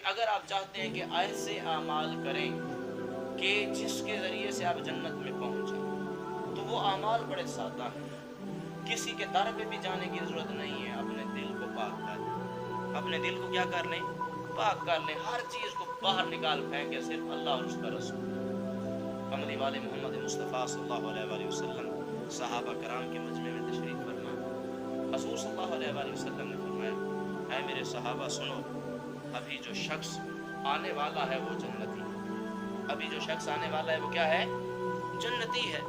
اگر آپ چاہتے ہیں کہ ایسے اعمال کریں کہ جس کے ذریعے سے آپ جنت میں پہنچیں، تو وہ اعمال بڑے سادہ ہیں. کسی کے در پہ بھی جانے کی ضرورت نہیں ہے. اپنے دل کو پاک کر لیں، اپنے دل کو کیا کر لیں؟ پاک کر لیں. ہر چیز کو باہر نکال پھینکے، صرف اللہ اور اس کا رسول. کملی والے محمد مصطفیٰ صلی اللہ علیہ وآلہ وسلم صحابہ کرام کے مجمع میں تشریف فرما. حضور صلی اللہ علیہ وآلہ وسلم نے فرمایا، اے میرے صحابہ سنو، ابھی جو شخص آنے والا ہے وہ جنتی ہے. ابھی جو شخص آنے والا ہے وہ کیا ہے؟ جنتی ہے.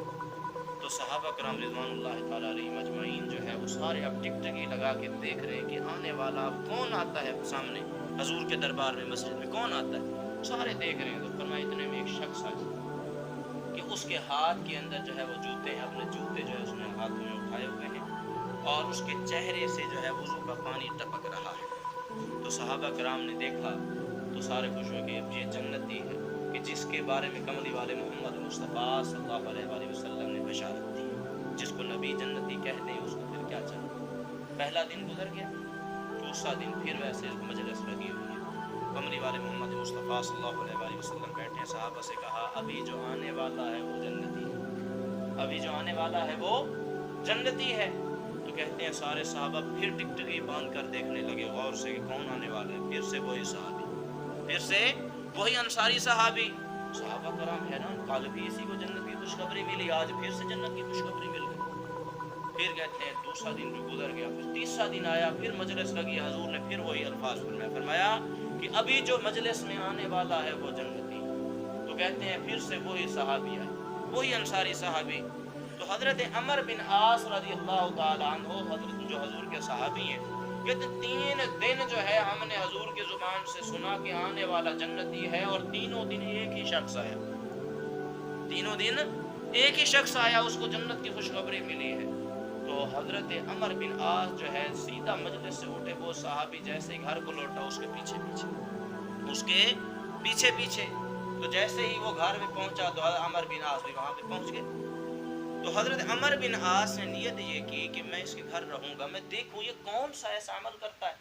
تو صحابہ کرام رضوان اللہ تعالیٰ علیہ مجمعین جو ہے وہ سارے اب ٹکٹکی لگا کے دیکھ رہے ہیں کہ آنے والا اب کون آتا ہے سامنے حضور کے دربار میں، مسجد میں کون آتا ہے. سارے دیکھ رہے ہیں. تو فرمایا اتنے میں ایک شخص آیا کہ اس کے ہاتھ کے اندر جو ہے وہ جوتے ہیں، اپنے جوتے جو ہے اس نے ہاتھوں میں اٹھائے ہوئے ہیں اور اس کے چہرے سے جو ہے وضو کا پانی ٹپک رہا ہے. تو صحابہ کرام نے دیکھا تو سارے خوش ہو گئے. یہ جنتی ہے کہ جس کے بارے میں کملی والے محمد مصطفیٰ صلی اللہ علیہ وآلہ وسلم نے بشارت دی. جس کو نبی جنتی کہتے ہیں اس کو پھر کیا چاہیے. پہلا دن گزر گیا، دوسرا دن پھر ویسے مجلس لگی ہوئی ہے. کملی والے محمد مصطفیٰ صلی اللہ علیہ وآلہ وسلم بیٹھے، صحابہ سے کہا ابھی جو آنے والا ہے وہ جنتی ہے، ابھی جو آنے والا ہے وہ جنتی ہے. تو کہتے ہیں سارے صحابہ پھر ٹکٹکی باندھ کر دیکھنے لگے غور سے کہ کون آنے والا ہے. پھر سے وہی صحابی، پھر سے وہی انصاری صحابی. صحابہ کرام حیران، کل بھی اسی کو جنت کی خوشخبری ملی، آج پھر سے جنت کی خوشخبری مل گئی. پھر کہتے ہیں دوسرا دن جو گزر گیا، پھر تیسرا دن آیا، پھر مجلس لگی. حضور نے پھر وہی الفاظ فرمایا کہ ابھی جو مجلس میں آنے والا ہے وہ جنتی. تو کہتے ہیں پھر سے وہی صحابی آئے، وہی انصاری صحابی. تو حضرت عمر بن عاص رضی اللہ تعالیٰ عنہ، حضرت جو حضور کے صحابی ہیں، کہتے 3 دن جو ہے ہم نے حضور کی زبان سے سنا کہ آنے والا جنتی ہے، اور تینوں دن ایک ہی شخص آیا. تینوں دن ایک ہی شخص آیا، اس کو جنت کی خوشخبری ملی ہے. تو حضرت عمر بن عاص جو ہے سیدھا مجلس سے اٹھے. وہ صحابی جیسے ہی گھر کو لوٹا اس کے پیچھے پیچھے، اس کے پیچھے پیچھے. تو جیسے ہی وہ گھر میں پہنچا تو عمر بن عاص بھی وہاں پہ پہنچ گئے. تو حضرت عمر بن عاص نے نیت یہ کی کہ میں اس کے گھر رہوں گا، میں دیکھوں یہ کون سا ایسا عمل کرتا ہے،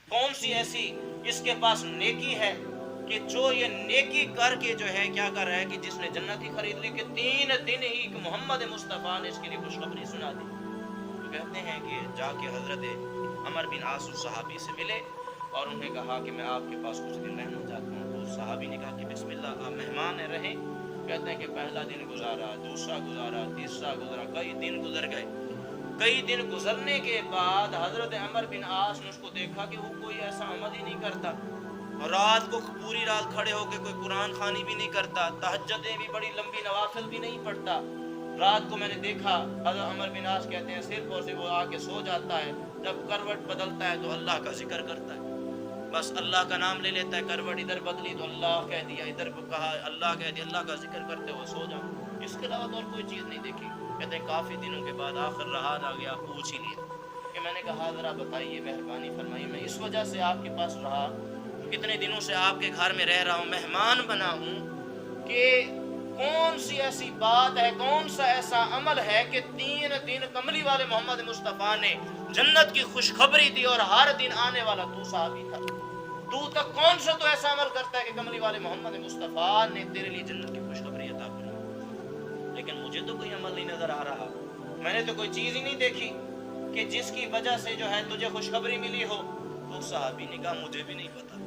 کون سی ایسی اس کے پاس نیکی ہے کہ جو یہ نیکی کر کے جو ہے کیا کر رہا ہے کہ جس نے جنت ہی خرید لی. کہ 3 دن ہی کہ محمد مصطفیٰ نے اس کے لیے خوشخبری سنا دی. تو کہتے ہیں کہ جا کے حضرت عمر بن عاص صحابی سے ملے اور انہیں کہا کہ میں آپ کے پاس کچھ دن رہنا چاہتا ہوں. تو صحابی نے کہا کہ بسم اللہ، آپ مہمان رہیں. کہتے ہیں کہ پہلا دن گزارا، دوسرا گزارا، تیسرا گزرا، کئی دن گزر گئے. کئی دن گزرنے کے بعد حضرت عمر بن عاص نے اس کو دیکھا کہ وہ کوئی ایسا عمل ہی نہیں کرتا. رات کو پوری رات کھڑے ہو کے کوئی قرآن خوانی بھی نہیں کرتا، تہجدیں بھی بڑی لمبی نوافل بھی نہیں پڑھتا. رات کو میں نے دیکھا حضرت عمر بن عاص کہتے ہیں صرف اور صرف وہ آ کے سو جاتا ہے، جب کروٹ بدلتا ہے تو اللہ کا ذکر کرتا ہے، بس اللہ کا نام لے لیتا ہے. کروٹ ادھر بدلی تو اللہ کہہ دیا، ادھر کہا اللہ کہہ دیا، اللہ کا ذکر کرتے ہوئے سو جاؤ. اس کے علاوہ اور کوئی چیز نہیں دیکھی. کہتے ہیں کافی دنوں کے بعد آخر رہا آ گیا، پوچھ ہی لیا کہ میں نے کہا ذرا بتائیے، مہربانی فرمائیے، میں اس وجہ سے آپ کے پاس رہا، کتنے دنوں سے آپ کے گھر میں رہ رہا ہوں، مہمان بنا ہوں، کہ کون سی ایسی بات ہے، کون سا ایسا عمل ہے کہ 3 دن کملی والے محمد مصطفیٰ نے جنت کی خوشخبری دی اور ہر دن آنے والا تو صحابی تھا. تو تک کون سا تو ایسا عمل کرتا ہے کہ کملی والے محمد مصطفیٰ نے تیرے لیے جنت کی خوشخبری عطا فرمائی. لیکن مجھے تو کوئی عمل نہیں نظر آ رہا، میں نے تو کوئی چیز ہی نہیں دیکھی کہ جس کی وجہ سے جو ہے تجھے خوشخبری ملی ہو. تو صحابی نے کہا مجھے بھی نہیں پتا.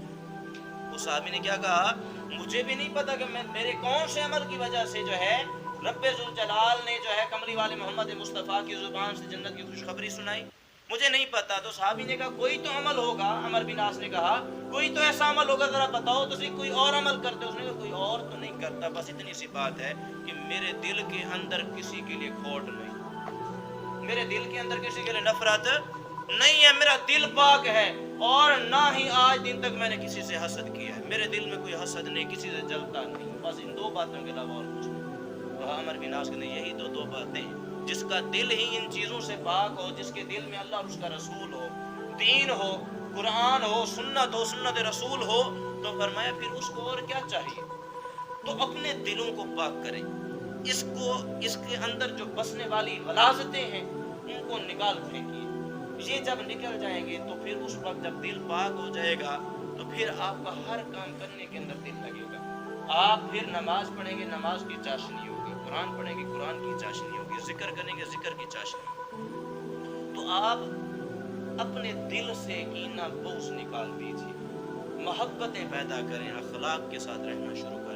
اس صحابی نے کیا کہا؟ مجھے بھی نہیں پتا کہ میرے کون سے عمل کی وجہ سے جو ہے رب ذوالجلال نے جو ہے کملی والے محمد مصطفیٰ کی زبان سے جنت کی خوشخبری سنائی، مجھے نہیں پتا. تو صحابی نے کہا کوئی تو عمل ہوگا. عمر بن عاص نے کہا کوئی تو ایسا عمل ہوگا، ذرا بتاؤ تو صحیح، کوئی اور عمل کرتے. اس نے کہا کوئی اور تو نہیں کرتا، بس اتنی سی بات ہے کہ میرے دل کے اندر کسی کے لیے کھوٹ نہیں، میرے دل کے اندر کسی کے لیے نفرت نہیں ہے، میرا دل پاک ہے، اور نہ ہی آج دن تک میں نے کسی سے حسد کیا ہے، میرے دل میں کوئی حسد نہیں، کسی سے جلتا نہیں، بس ان 2 باتوں کے علاوہ اور کچھ نہیں. تو عمر بن عاص نے یہی 2 باتیں، جس کا دل ہی ان چیزوں سے پاک ہو، جس کے دل میں اللہ اور اس کا رسول ہو، دین ہو، قرآن ہو، سنت ہو، سنت رسول ہو، تو فرمایا پھر اس کو اور کیا چاہیے. تو اپنے دلوں کو پاک کریں، اس کے اندر جو بسنے والی غلاظتیں ہیں ان کو نکال پھینکیے. یہ جب نکل جائیں گے تو پھر اس وقت جب دل پاک ہو جائے گا تو پھر آپ کا ہر کام کرنے کے اندر دل لگے گا. آپ پھر نماز پڑھیں گے، نماز کی چاشنی ہوگی، قرآن پڑھیں گے، قرآن کی چاشنی ہوگی، ذکر کریں گے، ذکر کی چاشنی ہوگی. تو آپ اپنے دل سے کینہ بغض نکال دیجیے، محبتیں پیدا کریں، اخلاق کے ساتھ رہنا شروع کریں.